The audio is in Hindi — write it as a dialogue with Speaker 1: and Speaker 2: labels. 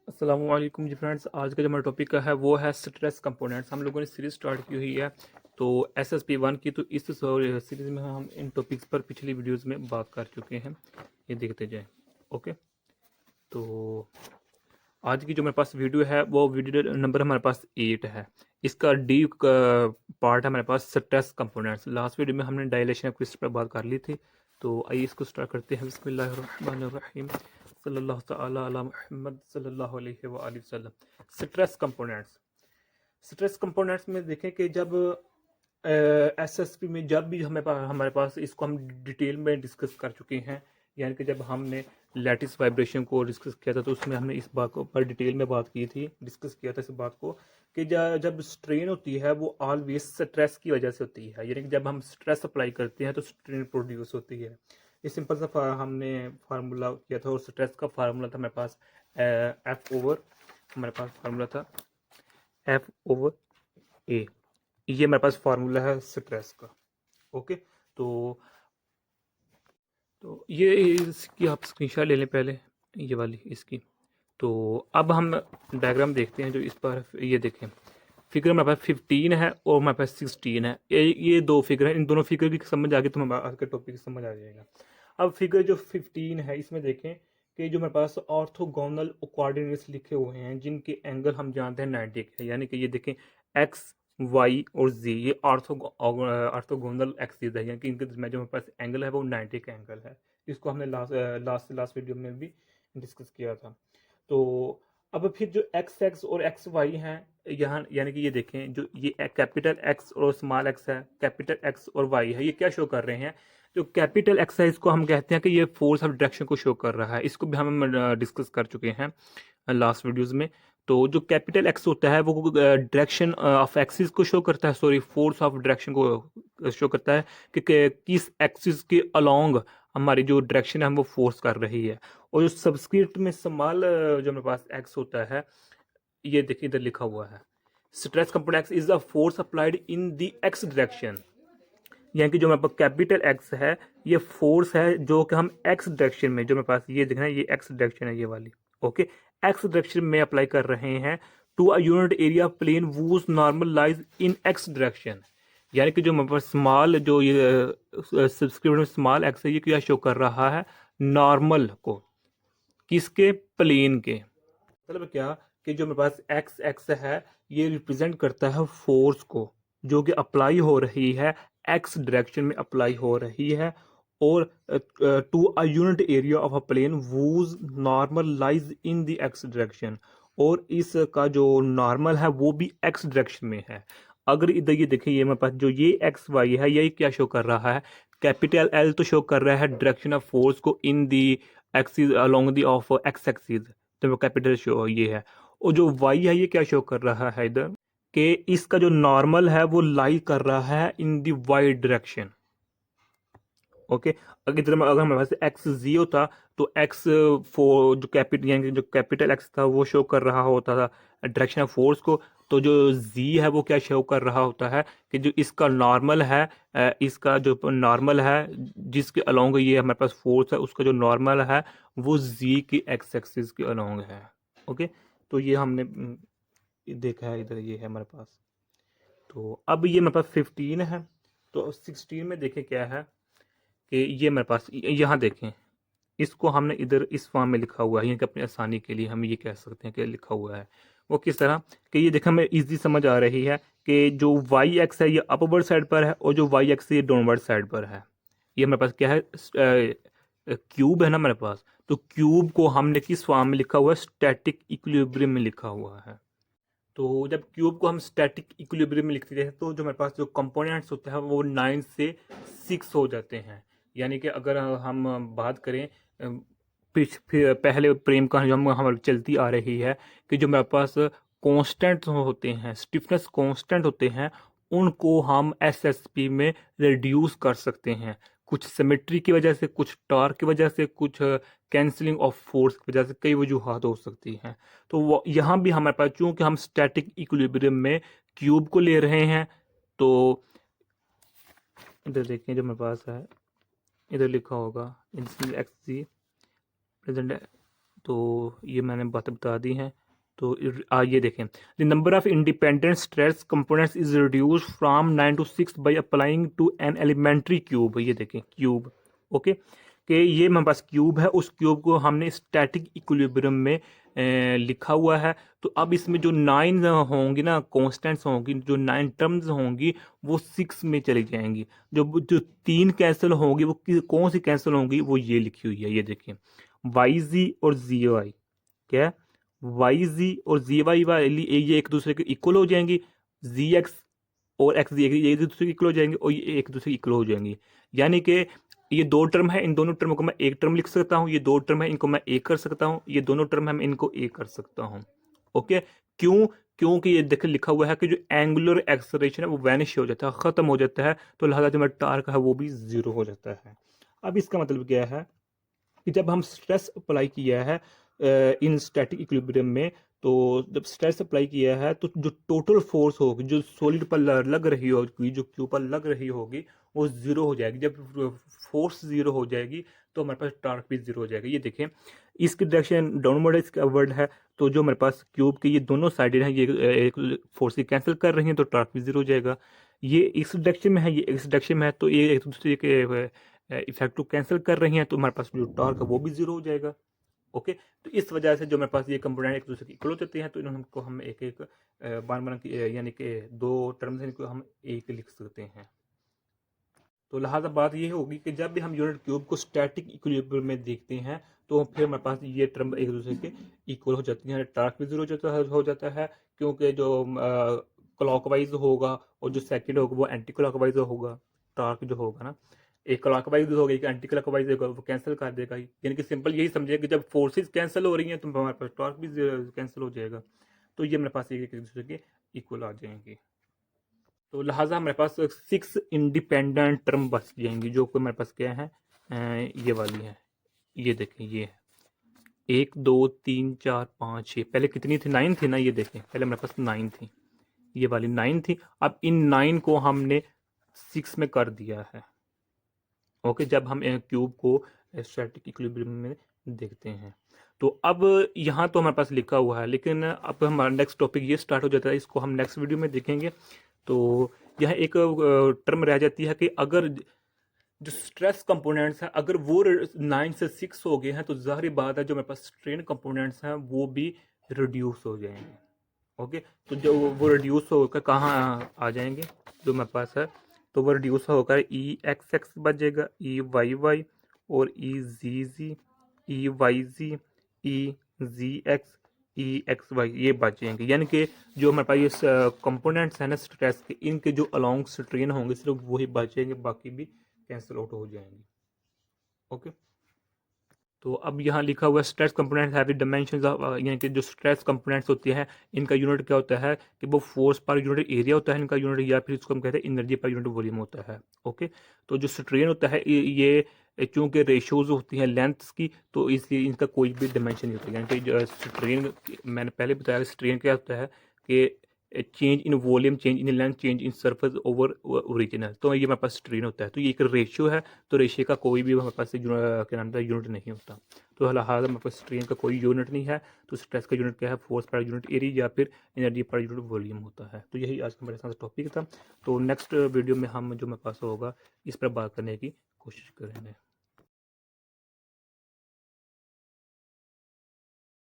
Speaker 1: अस्सलाम वालेकुम जी फ्रेंड्स। आज का जो हमारा टॉपिक का है वो है स्ट्रेस कंपोनेंट्स। हम लोगों ने सीरीज स्टार्ट की हुई है तो SSP1 की। तो इस सीरीज में हम इन टॉपिक्स पर पिछली वीडियोस में बात कर चुके हैं, ये देखते जाएं। ओके, तो आज की जो मेरे पास वीडियो है वो वीडियो नंबर हमारे पास 8 है। इसका डी पार्ट है हमारे पास स्ट्रेस कंपोनेंट्स। लास्ट वीडियो में हमने डायलेशन क्रिस्टल पर बात कर ली थी, तो आइए इसको स्टार्ट करते हैं। बिस्मिल्लाहिर्रहमानिर्रहीम, सल्लल्लाहु तआला अला मुहम्मद सल्लल्लाहु अलैहि व आलिहि वसल्लम। Stress components. स्ट्रेस कंपोनेंट्स में देखें कि जब SSP में जब भी हमारे पास इसको हम डिटेल में डिस्कस कर चुके हैं, यानी कि जब हमने लैटिस वाइब्रेशन को डिस्कस किया था तो उसमें हमने इस बात को पर डिटेल में बात की थी, डिस्कस किया था इस बात को कि जब स्ट्रेन होती है वो ऑलवेज स्ट्रेस की वजह से होती है। यानी कि जब हम स्ट्रेस अप्लाई करते हैं तो स्ट्रेन प्रोड्यूस होती है। ये सिंपल सा हमने फार्मूला किया था, और स्ट्रेस का फार्मूला था हमारे पास एफ ओवर, हमारे पास फार्मूला था एफ ओवर ए। ये मेरे पास फार्मूला है स्ट्रेस का। ओके, तो ये इसकी आप स्क्रीनशॉट ले लें पहले, ये वाली इसकी। तो अब हम डायग्राम देखते हैं जो इस पर। ये देखें, फिगर मेरे पास 15 है और मेरे पास 16 है। ये दो फिगर है, इन दोनों फिगर की समझ आ गई तो हमें आज के टॉपिक की समझ आ जाएगा। अब फिगर जो 15 है इसमें देखें कि जो मेरे पास ऑर्थोगोनल कोऑर्डिनेट्स लिखे हुए हैं जिनके एंगल हम जानते हैं 90 के, यानी कि ये देखें एक्स वाई और जी, ये ऑर्थोगोनल एक्सिस है, यानी कि इनके में जो मेरे पास एंगल है वो 90 का एंगल है। इसको हमने लास्ट वीडियो में भी डिस्कस किया था। तो अब फिर जो एक्स एक्स और एक्स वाई हैं यहाँ, यानी कि ये देखें जो ये कैपिटल एक्स और स्मॉल एक्स है, कैपिटल एक्स और वाई है, ये क्या शो कर रहे हैं? जो कैपिटल एक्स है इसको हम कहते हैं कि ये फोर्स ऑफ डायरेक्शन को शो कर रहा है। इसको भी हम डिस्कस कर चुके हैं लास्ट वीडियोस में। तो जो कैपिटल एक्स होता है वो डायरेक्शन ऑफ एक्सिस को शो करता है, सॉरी फोर्स ऑफ डायरेक्शन को शो करता है कि किस एक्सिस के अलोंग हमारी जो डायरेक्शन है वो फोर्स कर रही है। और जो सबस्क्रिप्ट में स्मॉल जो मेरे पास एक्स होता है, ये देखिए इधर लिखा हुआ है stress component x is the force applied in the x direction. यानी कि जो मेरे पास कैपिटल एक्स है ये फोर्स है जो कि हम एक्स डायरेक्शन में, जो मेरे पास ये देखना है ये एक्स डायरेक्शन है ये वाली। ओके, एक्स डायरेक्शन में अप्लाई कर रहे हैं to a unit area plane whose normal lies in x direction. यानी कि जो मेरे पास स्मॉल जो ये सब्सक्रिप्ट में स्मॉल एक्स है ये क्या शो कर रहा है? नॉर्मल को, किसके? प्लेन के। मतलब क्या कि जो मेरे पास एक्स एक्स है ये रिप्रेजेंट करता है फोर्स को जो कि अप्लाई हो रही है एक्स डायरेक्शन में अप्लाई हो रही है, और to a unit area of a plane whose normal lies in the x direction. और इसका जो नॉर्मल है वो भी एक्स डायरेक्शन में है। अगर इधर ये देखिए ये मेरे पास जो ये एक्स वाई है यही क्या शो कर रहा है? कैपिटल एल तो शो कर रहा है डायरेक्शन ऑफ फोर्स को in the axis along the of x axis, तो वो कैपिटल शो ये है। और जो वाई है ये क्या शो कर रहा है इधर कि इसका जो नॉर्मल है वो लाई कर रहा है इन दी वाई डायरेक्शन। ओके, अगर हमारे पास एक्स जी होता तो एक्स फोर जो कैपिटल यानी कि जो कैपिटल एक्स था वो शो कर रहा होता था डायरेक्शन ऑफ फोर्स को। तो जो जी है वो क्या शो कर रहा होता है कि जो इसका नॉर्मल है, इसका जो नॉर्मल है जिसके अलोंग ये हमारे पास फोर्स है उसका जो नॉर्मल है वो जी की एक्स एक्सिस के अलोंग है। ओके, तो ये हमने देखा है, इधर ये है हमारे पास। तो अब ये मेरे पास 15 है, तो 16 में देखें क्या है कि ये मेरे पास यहाँ देखें, इसको हमने इधर इस फॉर्म में लिखा हुआ है, यानी कि अपनी आसानी के लिए हम ये कह सकते हैं कि लिखा हुआ है वो किस तरह कि ये देखा हमें इजी समझ आ रही है कि जो वाई एक्स है ये अपवर्ड साइड पर है और जो वाई एक्स है ये डाउनवर्ड साइड पर है। ये मेरे पास क्या है? क्यूब है ना मेरे पास, तो क्यूब को हमने किस फॉर्म में लिखा हुआ है? स्टैटिक इक्विलिब्रियम में लिखा हुआ है। तो जब क्यूब को हम स्टैटिक इक्विलिब्रियम में लिखते हैं तो जो मेरे पास जो कंपोनेंट्स होते हैं वो 9 से 6 हो जाते हैं। यानी कि अगर हम बात करें फिर पहले प्रेम कहानी जो हम हमारी चलती आ रही है कि जो मेरे पास कांस्टेंट होते हैं, स्टिफनेस कांस्टेंट होते हैं, उनको हम एसएसपी में रिड्यूस कर सकते हैं। कुछ सिमेट्री की वजह से, कुछ टॉर्क की वजह से, कुछ कैंसिलिंग ऑफ फोर्स की वजह से, कई वजूहात हो सकती हैं। तो वो यहाँ भी हमारे पास चूंकि हम स्टैटिक इक्विलिब्रियम में क्यूब को ले रहे हैं, तो इधर देखें जो मेरे पास है इधर लिखा होगा एक्स जी प्रेजेंट है। तो ये मैंने बातें बता दी हैं। तो ये देखें, the number of independent stress components is reduce from 9 to 6 by applying to an elementary cube. ये देखें क्यूब, ओके, कि ये हमारे पास क्यूब है, उस क्यूब को हमने स्टैटिक इक्विलिब्रियम में लिखा हुआ है। तो अब इसमें जो 9 होंगी ना, कॉन्स्टेंट्स होंगी, जो 9 टर्म्स होंगी वो 6 में चली जाएंगी। जो जो 3 कैंसिल होंगी वो कौन सी कैंसिल होंगी, वो ये लिखी हुई है, ये देखिए, वाई जी और जी वाई, क्या है, वाई जी और जी वाई वाली ये एक दूसरे के इक्वल हो जाएंगी, जी एक्स और एक्स जी ये एक दूसरे के इक्वल हो जाएंगे और ये एक दूसरे के इक्वल हो जाएंगी। यानी कि ये 2 टर्म है, इन दोनों टर्म को मैं एक टर्म लिख सकता हूँ, ये 2 टर्म है इनको मैं एक कर सकता हूँ, ये दोनों टर्म है मैं इनको एक कर सकता हूँ। ओके, क्यों? क्योंकि ये देखिए लिखा हुआ है कि जो एंगुलर एक्सेलरेशन है वो वैनिश हो जाता है, खत्म हो जाता है, तो लिहाजा जो मेरा टार्क है वो भी जीरो हो जाता है। अब इसका मतलब क्या है कि जब हम स्ट्रेस अप्लाई किया है इन स्टैटिक इक्विलिब्रियम में, तो जब स्ट्रेस अप्लाई किया है तो जो टोटल फोर्स होगी जो सॉलिड पर लग रही होगी, जो क्यू पर लग रही होगी, वो जीरो हो जाएगी। जब फोर्स जीरो हो जाएगी तो हमारे पास टार्क भी जीरो हो जाएगा। ये देखें, इसकी डायरेक्शन डाउनवर्ड इसका अपवर्ड है, तो जो मेरे पास क्यूब के ये दोनों साइडेड हैं, ये एक फोर्स की कैंसिल कर रही हैं, तो टार्क भी जीरो हो जाएगा। ये इस डायरेक्शन में है, ये इस डायरेक्शन में है, तो ये एक दूसरे के इफेक्ट को कैंसिल कर रही हैं, तो हमारे पास जो टॉर्क है वो भी जीरो हो जाएगा। ओके, तो इस वजह से जो मेरे पास ये कंपोनेंट एक दूसरे के इक्वल हो जाते हैं, तो इनको हम एक एक बार यानी कि 2 टर्म्स इनको हम एक लिख सकते हैं। तो लिहाजा बात ये होगी कि जब भी हम यूनिट क्यूब को स्टैटिक इक्विलिब्रियम में देखते हैं तो फिर हमारे पास ये टर्म एक दूसरे के इक्वल हो जाती हैं, टार्क भी जीरो हो जाता है, क्योंकि जो क्लॉकवाइज होगा और जो सेकंड होगा वो एंटी क्लॉकवाइज होगा। टार्क जो होगा ना, एक क्लॉकवाइज होगा एक एंटी क्लॉकवाइज होगा, वो कैंसिल कर देगा ही। यानी कि सिंपल यही समझिए कि जब फोर्सेज कैंसिल हो रही हैं तो हमारे पास टार्क भी कैंसिल हो जाएगा, तो ये मेरे पास एक दूसरे के इक्वल आ जाएंगे। तो लिहाजा हमारे पास 6 इंडिपेंडेंट टर्म बच जाएंगी, जो कि मेरे पास क्या है, ये वाली है। ये देखें, ये है 1 2 3 4 5 6, पहले कितनी थी, 9 थी ना, ये देखें पहले मेरे पास 9 थी, ये वाली 9 थी। अब इन 9 को हमने 6 में कर दिया है। ओके, जब हम क्यूब को स्टैटिक इक्विलिब्रियम में देखते हैं, तो अब यहाँ तो हमारे पास लिखा हुआ है, लेकिन अब हमारा नेक्स्ट टॉपिक ये स्टार्ट हो जाता है, इसको हम नेक्स्ट वीडियो में देखेंगे। तो यह एक टर्म रह जाती है कि अगर जो स्ट्रेस कंपोनेंट्स हैं अगर वो 9 से 6 हो गए हैं, तो जाहिर बात है जो मेरे पास स्ट्रेन कंपोनेंट्स हैं वो भी रिड्यूस हो जाएंगे। ओके, तो जो वो रिड्यूस होकर कहाँ आ जाएंगे, जो मेरे पास है, तो वो रिड्यूस होकर ई एक्स एक्स बचेगा, ई वाई वाई और ई जी जी, ई वाई जी, ई जी एक्स, ई एक्स वाई, ये बच जाएंगे। यानी कि जो हमारे पास ये कंपोनेंट्स हैं ना स्ट्रेस के, इनके जो अलोंग स्ट्रेन होंगे सिर्फ वही बचेंगे, बाकी भी कैंसिल आउट हो जाएंगे। ओके, तो अब यहाँ लिखा हुआ है स्ट्रेस कंपोनेंट हैव डायमेंशंस, यानी कि जो स्ट्रेस कंपोनेंट्स होती है इनका यूनिट क्या होता है कि वो फोर्स पर यूनिट एरिया होता है इनका यूनिट, या फिर इसको हम कहते हैं एनर्जी पर यूनिट वॉल्यूम होता है। ओके, तो जो स्ट्रेन होता है ये चूंकि रेशियोज होती हैं लेंथ्स की, तो इसलिए इनका कोई भी डायमेंशन नहीं होता। यानी कि जो स्ट्रेन, मैंने पहले बताया स्ट्रेन क्या होता है कि change in volume, change in length, change in surface over original, तो ये हमारे पास स्ट्रेन होता है। तो ये एक रेशियो है, तो रेशियो का कोई भी हमारे पास क्या नाम है यूनिट नहीं होता। तो लिहाजा हमारे पास स्ट्रेन का कोई यूनिट नहीं है, तो स्ट्रेस का यूनिट क्या है, फोर्स पर यूनिट एरिया या फिर एनर्जी पर यूनिट वॉल्यूम होता है। तो यही आज का हमारे साथ टॉपिक था। तो नेक्स्ट वीडियो में हम जो मेरे पास होगा इस पर बात करने की कोशिश करेंगे।